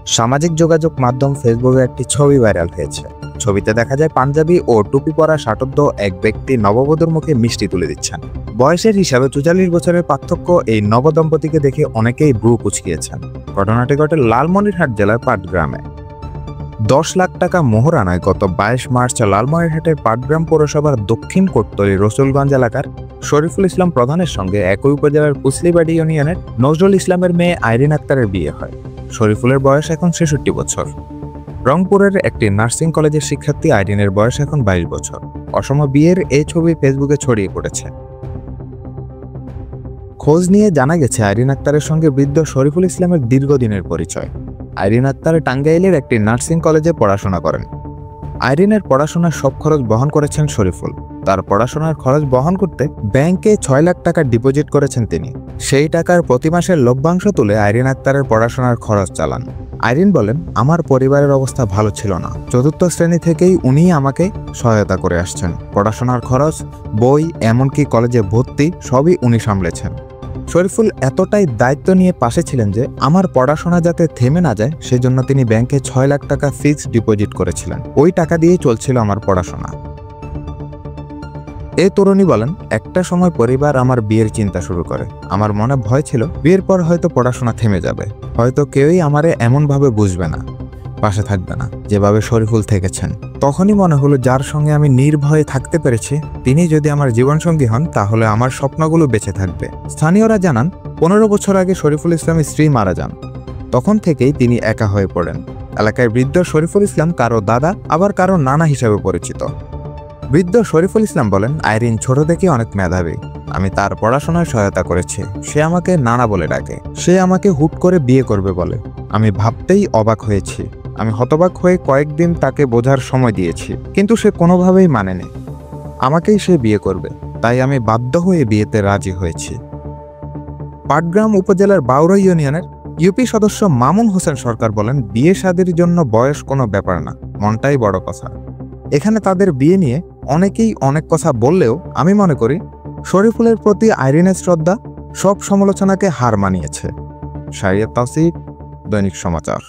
সামাজিক যোগাযোগ মাধ্যম ফেসবুকে একটি ছবি ভাইরাল হয়েছে। ছবিতে দেখা যায় পাঞ্জাবি ও টুপি পরা ষাটোর্ধ্ব এক ব্যক্তি নববধূর মুখে মিষ্টি তুলে দিচ্ছেন। বয়সের হিসাবে ৪৪ বছরের পার্থক্য এই নবদম্পতিকে দেখে অনেকেই ভ্রু কুঁচকিয়েছেন। ঘটনাটি ঘটে লালমনিরহাট জেলার পাটগ্রামে। ১০ লাখ টাকা মোহরানায় গত ২২ মার্চ লালমনিরহাটের পাটগ্রাম পৌরসভার দক্ষিণ কোটতলী রসুলগঞ্জ এলাকার শরীফুল ইসলাম প্রধানের সঙ্গে একই উপজেলার কুসলিবাড়ি ইউনিয়নের নজরুল ইসলামের মেয়ে আইরিন আক্তারের বিয়ে হয়। শরীফুলের বয়স এখন ৬৬ বছর। রংপুরের একটি নার্সিং কলেজের শিক্ষার্থী আইরিনের বয়স এখন ২২ বছর। অসম বিয়ের এই ছবি ফেসবুকে ছড়িয়ে পড়েছে। খোঁজ নিয়ে জানা গেছে আইরিন আক্তারের সঙ্গে বৃদ্ধ শরীফুল ইসলামের দীর্ঘদিনের পরিচয়। আইরিন আক্তার টাঙ্গাইলের একটি নার্সিং কলেজে পড়াশোনা করেন। আইরিনের পড়াশোনার সব খরচ বহন করেছেন শরীফুল। তার পড়াশোনার খরচ বহন করতে ব্যাংকে ৬ লাখ টাকা ডিপোজিট করেছেন তিনি। সেই টাকার প্রতি মাসের লভ্যাংশ তুলে আইরিন আক্তারের পড়াশোনার খরচ চালান। আইরিন বলেন, আমার পরিবারের অবস্থা ভালো ছিল না। ৪র্থ শ্রেণী থেকেই উনিই আমাকে সহায়তা করে আসছেন। পড়াশোনার খরচ, বই, এমনকি কলেজে ভর্তি সবই উনি সামলেছেন। শরীফুল এতটাই দায়িত্ব নিয়ে পাশে ছিলেন যে আমার পড়াশোনা যাতে থেমে না যায় সেজন্য তিনি ব্যাংকে ৬ লাখ টাকা ফিক্সড ডিপোজিট করেছিলেন। ওই টাকা দিয়েই চলছিল আমার পড়াশোনা। এই তরুণী বলেন, একটা সময় পরিবার আমার বিয়ের চিন্তা শুরু করে। আমার মনে ভয় ছিল বিয়ের পর হয়তো পড়াশোনা থেমে যাবে, হয়তো কেউই আমারে এমনভাবে বুঝবে না, পাশে থাকবে না যেভাবে শরীফুল থেকেছেন। তখনই মনে হলো যার সঙ্গে আমি নির্ভয়ে থাকতে পেরেছি তিনি যদি আমার জীবনসঙ্গী হন তাহলে আমার স্বপ্নগুলো বেঁচে থাকবে। স্থানীয়রা জানান, ১৫ বছর আগে শরীফুল ইসলামের স্ত্রী মারা যান। তখন থেকেই তিনি একা হয়ে পড়েন। এলাকায় বৃদ্ধ শরীফুল ইসলাম কারো দাদা আবার কারো নানা হিসেবে পরিচিত। বৃদ্ধ শরীফুল ইসলাম বলেন, আইরিন ছোট থেকে অনেক মেধাবী। আমি তার পড়াশোনায় সহায়তা করেছি। সে আমাকে নানা বলে ডাকে। সে আমাকে হুট করে বিয়ে করবে বলে। আমি ভাবতেই অবাক হয়েছি। আমি হতবাক হয়ে কয়েকদিন তাকে বোঝার সময় দিয়েছি, কিন্তু সে কোনোভাবেই মানেনি। আমাকেই সে বিয়ে করবে, তাই আমি বাধ্য হয়ে বিয়েতে রাজি হয়েছি। পাটগ্রাম উপজেলার বাউরা ইউনিয়নের ইউপি সদস্য মামুন হোসেন সরকার বলেন, বিয়ে শাদীর জন্য বয়স কোনো ব্যাপার না, মনটাই বড় কথা। এখানে তাদের বিয়ে নিয়ে অনেকেই অনেক কথা বললেও আমি মনে করি শরীফুলের প্রতি আইরিনের শ্রদ্ধা সব সমালোচনাকে হার মানিয়েছে। শাহরিয়ার তাওসিফ, দৈনিক সমাচার।